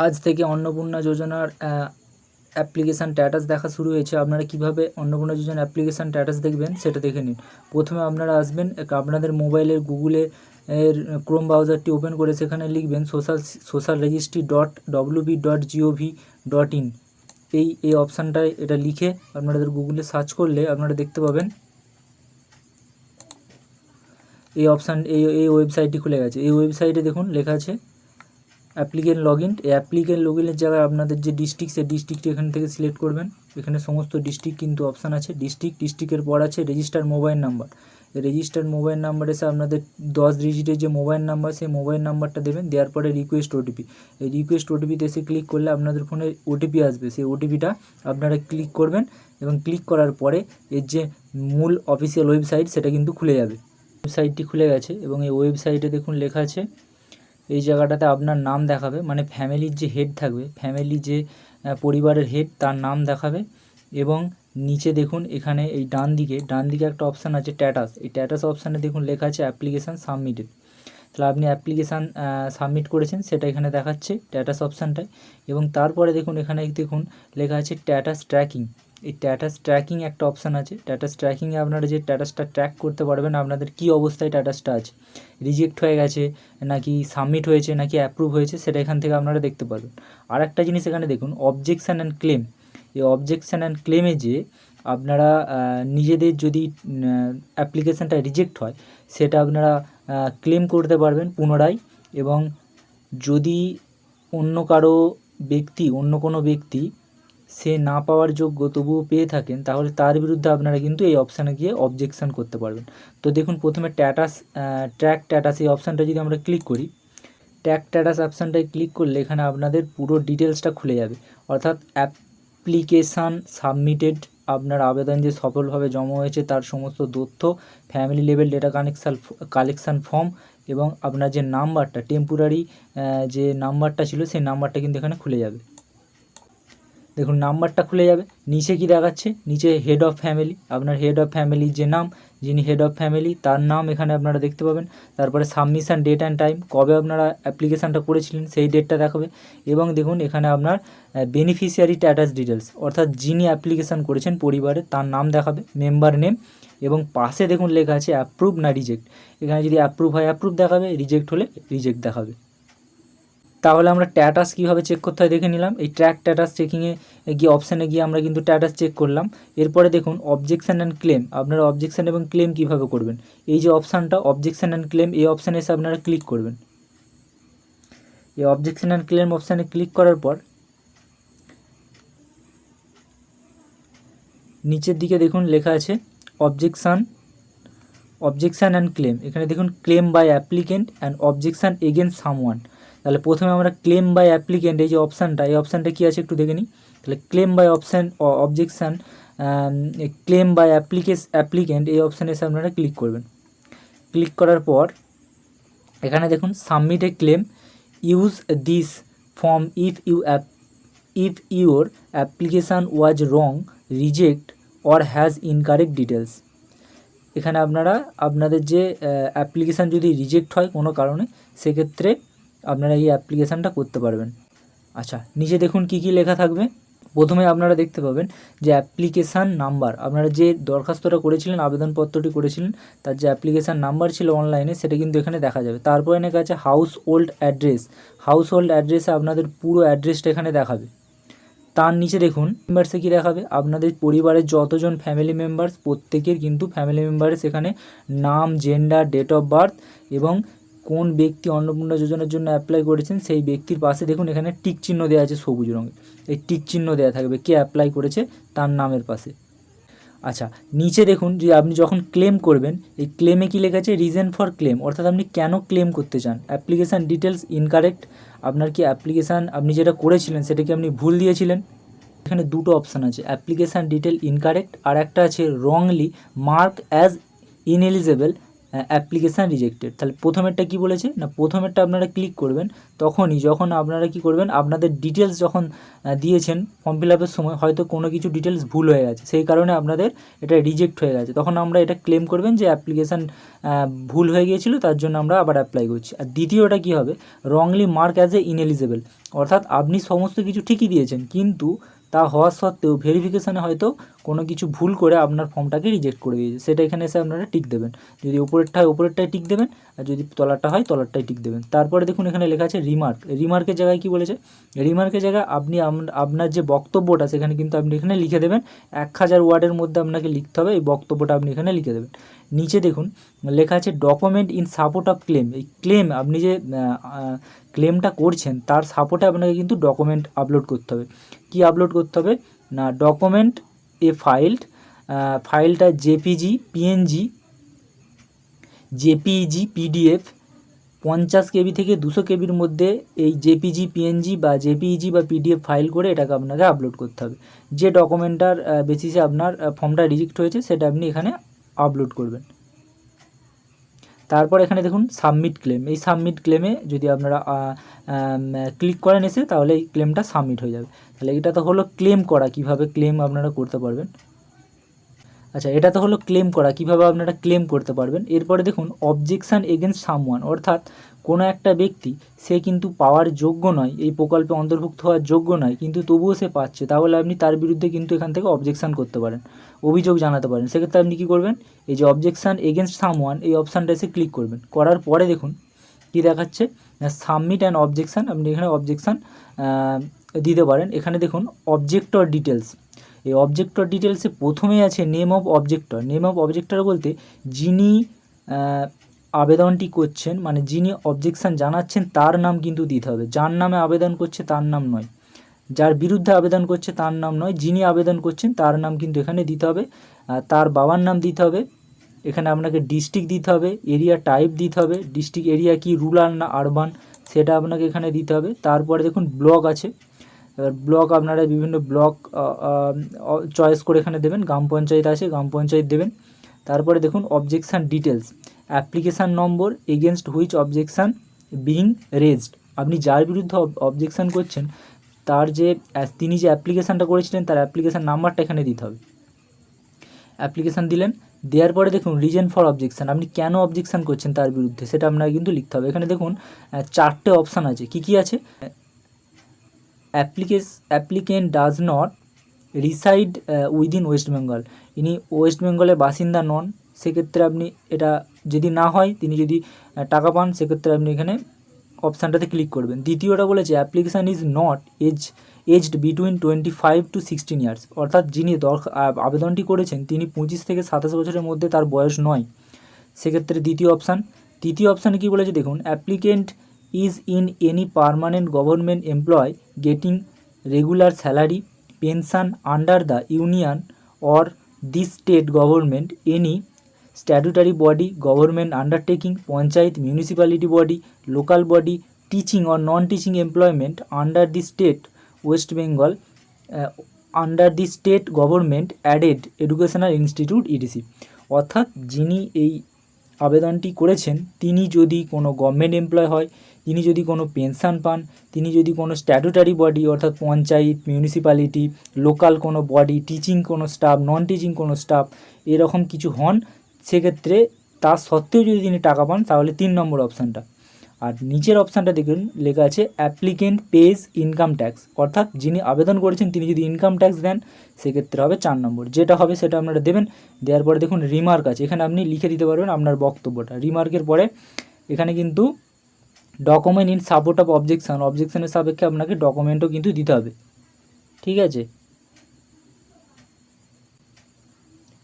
আজ থেকে অন্নপূর্ণা যোজনার অ্যাপ্লিকেশান স্ট্যাটাস দেখা শুরু হয়েছে। আপনারা কীভাবে অন্নপূর্ণা যোজনা অ্যাপ্লিকেশান স্ট্যাটাস দেখবেন সেটা দেখে নিন। প্রথমে আপনারা আসবেন আপনাদের মোবাইলের গুগলে এর ক্রোম ব্রাউজারটি ওপেন করে সেখানে লিখবেন সোশ্যাল রেজিস্ট্রি .wb.gov.in। এই অপশানটায় এটা লিখে আপনাদের গুগলে সার্চ করলে আপনারা দেখতে পাবেন এই অপশান এই ওয়েবসাইটটি খুলে গেছে। এই ওয়েবসাইটে দেখুন লেখা আছে অ্যাপ্লিকেন্ট লগ ইন। এই অ্যাপ্লিকেন্ট লগ ইনের জায়গায় আপনাদের যে ডিস্ট্রিক্ট, সেই ডিস্ট্রিক্টটি এখান থেকে সিলেক্ট করবেন। এখানে সমস্ত ডিস্ট্রিক্ট কিন্তু অপশান আছে। ডিস্ট্রিক্টের পর আছে রেজিস্টার মোবাইল নাম্বার। এই রেজিস্টার মোবাইল নাম্বার এসে আপনাদের 10 ডিজিটের যে মোবাইল নাম্বার, সেই মোবাইল নাম্বারটা দেবেন। দেওয়ার পরে রিকোয়েস্ট ওটিপি। এই রিকোয়েস্ট ওটিপিতে এসে ক্লিক করলে আপনাদের ফোনে ওটিপি আসবে। সেই ওটিপিটা আপনারা ক্লিক করবেন এবং ক্লিক করার পরে এর যে মূল অফিসিয়াল ওয়েবসাইট সেটা কিন্তু খুলে যাবে। ওয়েবসাইটটি খুলে গেছে এবং এই ওয়েবসাইটে দেখুন লেখা আছে, এই জায়গাটাতে আপনার নাম দেখাবে, মানে ফ্যামিলির যে হেড থাকবে, ফ্যামিলি যে পরিবারের হেড তার নাম দেখাবে। এবং নিচে দেখুন এখানে এই ডান দিকে একটা অপশান আছে স্ট্যাটাস। এই স্ট্যাটাস অপশানে দেখুন লেখা আছে অ্যাপ্লিকেশান সাবমিটেড। তাহলে আপনি অ্যাপ্লিকেশান সাবমিট করেছেন সেটা এখানে দেখাচ্ছে স্ট্যাটাস অপশানটায়। এবং তারপরে দেখুন এখানে দেখুন লেখা আছে স্ট্যাটাস ট্র্যাকিং। এই স্ট্যাটাস ট্র্যাকিং একটা অপশান আছে। স্ট্যাটাস ট্র্যাকিংয়ে আপনারা যে স্ট্যাটাসটা ট্র্যাক করতে পারবেন আপনাদের কী অবস্থায় স্ট্যাটাসটা আছে, রিজেক্ট হয়ে গেছে নাকি সাবমিট হয়েছে নাকি অ্যাপ্রুভ হয়েছে, সেটা এখান থেকে আপনারা দেখতে পারবেন। আর একটা জিনিস এখানে দেখুন অবজেকশান অ্যান্ড ক্লেম। এই অবজেকশান অ্যান্ড ক্লেমে যে আপনারা নিজেদের যদি অ্যাপ্লিকেশানটা রিজেক্ট হয় সেটা আপনারা ক্লেম করতে পারবেন পুনরায়। এবং যদি অন্য কোনো ব্যক্তি সে না পাওয়ার যোগ্য তবুও পেয়ে থাকেন, তাহলে তার বিরুদ্ধে আপনারা কিন্তু এই অপশানে গিয়ে অবজেকশান করতে পারবেন। তো দেখুন প্রথমে ট্র্যাক স্ট্যাটাস এই অপশানটা যদি আমরা ক্লিক করি, ট্র্যাক স্ট্যাটাস অপশানটায় ক্লিক করলে এখানে আপনাদের পুরো ডিটেলসটা খুলে যাবে। অর্থাৎ অ্যাপ্লিকেশান সাবমিটেড, আপনার আবেদন যে সফলভাবে জমা হয়েছে তার সমস্ত তথ্য, family level data collection form এবং আপনার যে নাম্বারটা টেম্পোরারি যে নাম্বারটা ছিল সেই নাম্বারটা কিন্তু এখানে খুলে যাবে। দেখুন নাম্বারটা খুলে যাবে। নিচে কি দেখাচ্ছে, নিচে হেড অফ ফ্যামিলি, আপনার হেড অফ ফ্যামিলির যে নাম, যিনি হেড অফ ফ্যামিলি তার নাম এখানে আপনারা দেখতে পাবেন। তারপরে সাবমিশন ডেট অ্যান্ড টাইম, কবে আপনারা অ্যাপ্লিকেশানটা করেছিলেন সেই ডেটটা দেখাবে। এবং দেখুন এখানে আপনার বেনিফিশিয়ারি স্ট্যাটাস ডিটেলস, অর্থাৎ যিনি অ্যাপ্লিকেশান করেছেন পরিবারে তার নাম দেখাবে, মেম্বার নেম। এবং পাশে দেখুন লেখা আছে অ্যাপ্রুভ না রিজেক্ট। এখানে যদি অ্যাপ্রুভ হয় অ্যাপ্রুভ দেখাবে, রিজেক্ট হলে রিজেক্ট দেখাবে। তাহলে আমরা স্ট্যাটাস কীভাবে চেক করতে হয় দেখে নিলাম। এই ট্র্যাক স্ট্যাটাস চেকিংয়ে গিয়ে অপশানে গিয়ে আমরা কিন্তু স্ট্যাটাস চেক করলাম। এরপরে দেখুন অবজেকশান অ্যান্ড ক্লেম, আপনারা অবজেকশান এবং ক্লেম কীভাবে করবেন। এই যে অপশানটা অবজেকশান অ্যান্ড ক্লেম, এই অপশানে এসে আপনারা ক্লিক করবেন। এই অবজেকশান অ্যান্ড ক্লেম অপশানে ক্লিক করার পর নিচের দিকে দেখুন লেখা আছে অবজেকশান অ্যান্ড ক্লেম। এখানে দেখুন claim by applicant and objection against someone. তাহলে প্রথমে আমরা ক্লেম বাই অ্যাপ্লিকেন্ট, এই যে অপশানটা, এই অপশানটা কী আছে একটু দেখে নিই। তাহলে claim by objection claim by applicant, এই অপশানে এসে আপনারা ক্লিক করবেন। ক্লিক করার পর এখানে দেখুন submit A claim, use this form if your application was wrong, reject or has incorrect details. এখানে আপনারা আপনাদের যে অ্যাপ্লিকেশান যদি রিজেক্ট হয় কোনো কারণে, সেক্ষেত্রে আপনারা এই অ্যাপ্লিকেশানটা করতে পারবেন। আচ্ছা, নিচে দেখুন কি কি লেখা থাকবে। প্রথমে আপনারা দেখতে পাবেন যে অ্যাপ্লিকেশান নাম্বার, আপনারা যে দরখাস্তটা করেছিলেন, আবেদনপত্রটি করেছিলেন, তার যে অ্যাপ্লিকেশান নাম্বার ছিল অনলাইনে সেটা কিন্তু এখানে দেখা যাবে। তারপরে লেখা আছে হাউস হোল্ড অ্যাড্রেসে আপনাদের পুরো অ্যাড্রেসটা এখানে দেখাবে। তার নিচে দেখুন মেম্বার্সে কী দেখাবে, আপনাদের পরিবারের যতজন ফ্যামিলি মেম্বার্স প্রত্যেকের কিন্তু ফ্যামিলি মেম্বারের সেখানে নাম, জেন্ডার, ডেট অফ বার্থ এবং কোন ব্যক্তি অন্নপূর্ণা যোজনার জন্য অ্যাপ্লাই করেছেন সেই ব্যক্তির পাশে দেখুন এখানে টিক চিহ্ন দেওয়া আছে সবুজ রঙের। এই টিক চিহ্ন দেওয়া থাকবে কে অ্যাপ্লাই করেছে তার নামের পাশে। আচ্ছা, নিচে দেখুন যে আপনি যখন ক্লেম করবেন, এই ক্লেমে কী লেখা আছে, রিজন ফর ক্লেম, অর্থাৎ আপনি কেন ক্লেম করতে চান। অ্যাপ্লিকেশান ডিটেলস ইনকারেক্ট, আপনার কি অ্যাপ্লিকেশান আপনি যেটা করেছিলেন সেটা কি আপনি ভুল দিয়েছিলেন। এখানে দুটো অপশান আছে, অ্যাপ্লিকেশান ডিটেল ইনকারেক্ট আর একটা আছে wrongly mark as ineligible application rejected. তাহলে প্রথমেরটা কি বলেছে না, প্রথমেরটা আপনারা ক্লিক করবেন তখনই যখন আপনারা কি করবেন, আপনাদের ডিটেলস যখন দিয়েছেন ফর্ম ফিল আপের সময় হয়তো কোনো কিছু ডিটেলস ভুল হয়ে গেছে, সেই কারণে আপনাদের এটা রিজেক্ট হয়ে গেছে, তখন আমরা এটা ক্লেম করবেন যে অ্যাপ্লিকেশান ভুল হয়ে গিয়েছিলো, তার জন্য আমরা আবার অ্যাপ্লাই করছি। আর দ্বিতীয়টা কী হবে, wrongly mark as a ineligible, অর্থাৎ আপনি সমস্ত কিছু ঠিকই দিয়েছেন কিন্তু তা হওয়া সত্ত্বেও ভেরিফিকেশানে হয়তো কোনো কিছু ভুল করে আপনার ফর্মটাকে রিজেক্ট করে দিয়েছে, সেটা এখানে এসে আপনারা টিক দেবেন। যদি উপরেরটায় টিক দেবেন, আর যদি তলারটা হয় তলারটায় টিক দেবেন। তারপরে দেখুন এখানে লেখা আছে রিমার্ক। রিমার্কের জায়গায় কী বলেছে, রিমার্কের জায়গায় আপনি আপনার যে বক্তব্যটা সেখানে কিন্তু আপনি এখানে লিখে দেবেন। 1000 ওয়ার্ডের মধ্যে আপনাকে লিখতে হবে, এই বক্তব্যটা আপনি এখানে লিখে দেবেন। নিচে দেখুন লেখা আছে document in support of clans. এই ক্লেম আপনি যে ক্লেমটা করছেন তার সাপোর্টে আপনাকে কিন্তু ডকুমেন্ট আপলোড করতে হবে। কি আপলোড করতে হবে না, ডকুমেন্ট এ ফাইলটা জেপিজি, পিএনজি, জেপিইজি, পিডিএফ 50 কেবি থেকে 200 কেবির মধ্যে এই জেপিজি, পিএনজি বা জেপিইজি বা পিডিএফ ফাইল করে এটাকে আপনাকে আপলোড করতে হবে। যে ডকুমেন্টটার বেসিসে আপনার ফর্মটা রিজেক্ট হয়েছে সেটা আপনি এখানে আপলোড করবেন। তারপর এখানে দেখুন সাবমিট ক্লেম। এই সাবমিট ক্লেমে যদি আপনারা ক্লিক করেন এসে, তাহলে এই ক্লেমটা সাবমিট হয়ে যাবে। তাহলে এটা তো হলো ক্লেম করা, কিভাবে ক্লেম আপনারা করতে পারবেন। আচ্ছা, এটা তো হলো ক্লেম করা, কিভাবে আপনারা ক্লেম করতে পারবেন। এরপরে দেখুন অবজেকশান এগেনস্ট সামওয়ান, অর্থাৎ কোনো একটা ব্যক্তি সে কিন্তু পাওয়ার যোগ্য নয়, এই প্রকল্পে অন্তর্ভুক্ত হওয়ার যোগ্য নয়, কিন্তু তবুও সে পাচ্ছে, তাহলে আপনি তার বিরুদ্ধে কিন্তু এখান থেকে অবজেকশান করতে পারেন, অভিযোগ জানাতে পারেন। সেক্ষেত্রে আপনি কী করবেন, এই যে অবজেকশান এগেনস্ট সামওয়ান এই অপশানটা এসে ক্লিক করবেন। করার পরে দেখুন কী দেখাচ্ছে, সাবমিট অ্যান্ড অবজেকশান, আপনি এখানে অবজেকশান দিতে পারেন। এখানে দেখুন অবজেক্টর ডিটেলস, এই অবজেক্টর ডিটেলসে প্রথমেই আছে নেম অফ অবজেক্টর। নেম অফ অবজেক্টর বলতে যিনি আবেদনটি করছেন, মানে যিনি অবজেকশান জানাচ্ছেন তার নাম কিন্তু দিতে হবে। যার নামে আবেদন করছে তার নাম নয়, যার বিরুদ্ধে আবেদন করছে তার নাম নয়, যিনি আবেদন করছেন তার নাম কিন্তু এখানে দিতে হবে। তার বাবার নাম দিতে হবে, এখানে আপনাকে ডিস্ট্রিক্ট দিতে হবে, এরিয়া টাইপ দিতে হবে, ডিস্ট্রিক্ট এরিয়া কি রুরাল না আরবান সেটা আপনাকে এখানে দিতে হবে। তারপরে দেখুন ব্লক আছে, এবার ব্লক আপনারা বিভিন্ন ব্লক চয়েস করে এখানে দেবেন। গ্রাম পঞ্চায়েত আছে, গ্রাম পঞ্চায়েত দেবেন। তারপরে দেখুন objection details, application number against which objection being raised, আপনি যার বিরুদ্ধে অবজেকশান করছেন তার যে তিনি যে অ্যাপ্লিকেশানটা করেছিলেন তার অ্যাপ্লিকেশান নাম্বারটা এখানে দিতে হবে। অ্যাপ্লিকেশান দিলেন, দেওয়ার পরে দেখুন রিজন ফর অবজেকশান, আপনি কেন অবজেকশান করছেন তার বিরুদ্ধে সেটা আপনাকে কিন্তু লিখতে হবে। এখানে দেখুন 4টে অপশান আছে, কি আছে, applicant does not reside within West Bengal, ইনি ওয়েস্ট বেঙ্গলের বাসিন্দা নন, সেক্ষেত্রে আপনি এটা যদি না হয়, তিনি যদি টাকা পান, সেক্ষেত্রে আপনি এখানে অপশানটাতে ক্লিক করবেন। দ্বিতীয়টা বলেছে application is not aged between 25 to 16 years, অর্থাৎ যিনি আবেদনটি করেছেন তিনি 25 থেকে 27 বছরের মধ্যে তার বয়স নয়, সেক্ষেত্রে তৃতীয় অপশানে কী বলেছে দেখুন, applicant is in any permanent government employ getting regular salary pension under the union or the state government, any statutory body, government undertaking, panchayat, municipality body, local body, teaching or non teaching employment under the state West Bengal, under the state government aided educational institute EDC, অর্থাৎ যিনি এই আবেদনটি করেছেন তিনি যদি কোনো government employ হয়, তিনি যদি কোনো পেনশন পান, তিনি যদি কোনো স্ট্যাটুটারি বডি অর্থাৎ পঞ্চায়েত, মিউনিসিপ্যালিটি, লোকাল কোনো বডি, টিচিং কোনো স্টাফ, নন টিচিং কোনো স্টাফ এরকম কিছু হন, সেক্ষেত্রে তার সত্ত্বেও যদি তিনি টাকা পান তাহলে 3 নম্বর অপশানটা। আর নিচের অপশানটা দেখুন লেখা আছে অ্যাপ্লিকেন্ট পেজ ইনকাম ট্যাক্স, অর্থাৎ যিনি আবেদন করেছেন তিনি যদি ইনকাম ট্যাক্স দেন সেক্ষেত্রে হবে 4 নম্বর। যেটা হবে সেটা আপনারা দেবেন। দেওয়ার পরে দেখুন রিমার্ক আছে, এখানে আপনি লিখে দিতে পারবেন আপনার বক্তব্যটা। রিমার্কের পরে এখানে কিন্তু ডকুমেন্ট ইন সাপোর্ট অফ অবজেকশনের সাপেক্ষে আপনাকে ডকুমেন্টও কিন্তু দিতে হবে, ঠিক আছে।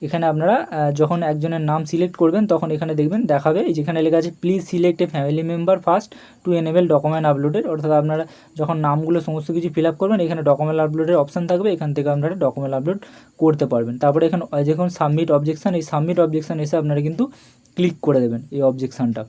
এখানে আপনারা যখন একজনের নাম সিলেক্ট করবেন তখন এখানে দেখবেন দেখাবে এই যেখানে লেখা আছে please select A family member first two enable document uploaded, অর্থাৎ আপনারা যখন নামগুলো সমস্ত কিছু ফিল আপ করবেন এখানে ডকুমেন্ট আপলোডের অপশান থাকবে, এখান থেকে আপনারা ডকুমেন্ট আপলোড করতে পারবেন। তারপরে এখানে যখন সাবমিট অবজেকশান, এই সাবমিট অবজেকশান এসে আপনারা কিন্তু ক্লিক করে দেবেন এই অবজেকশানটা।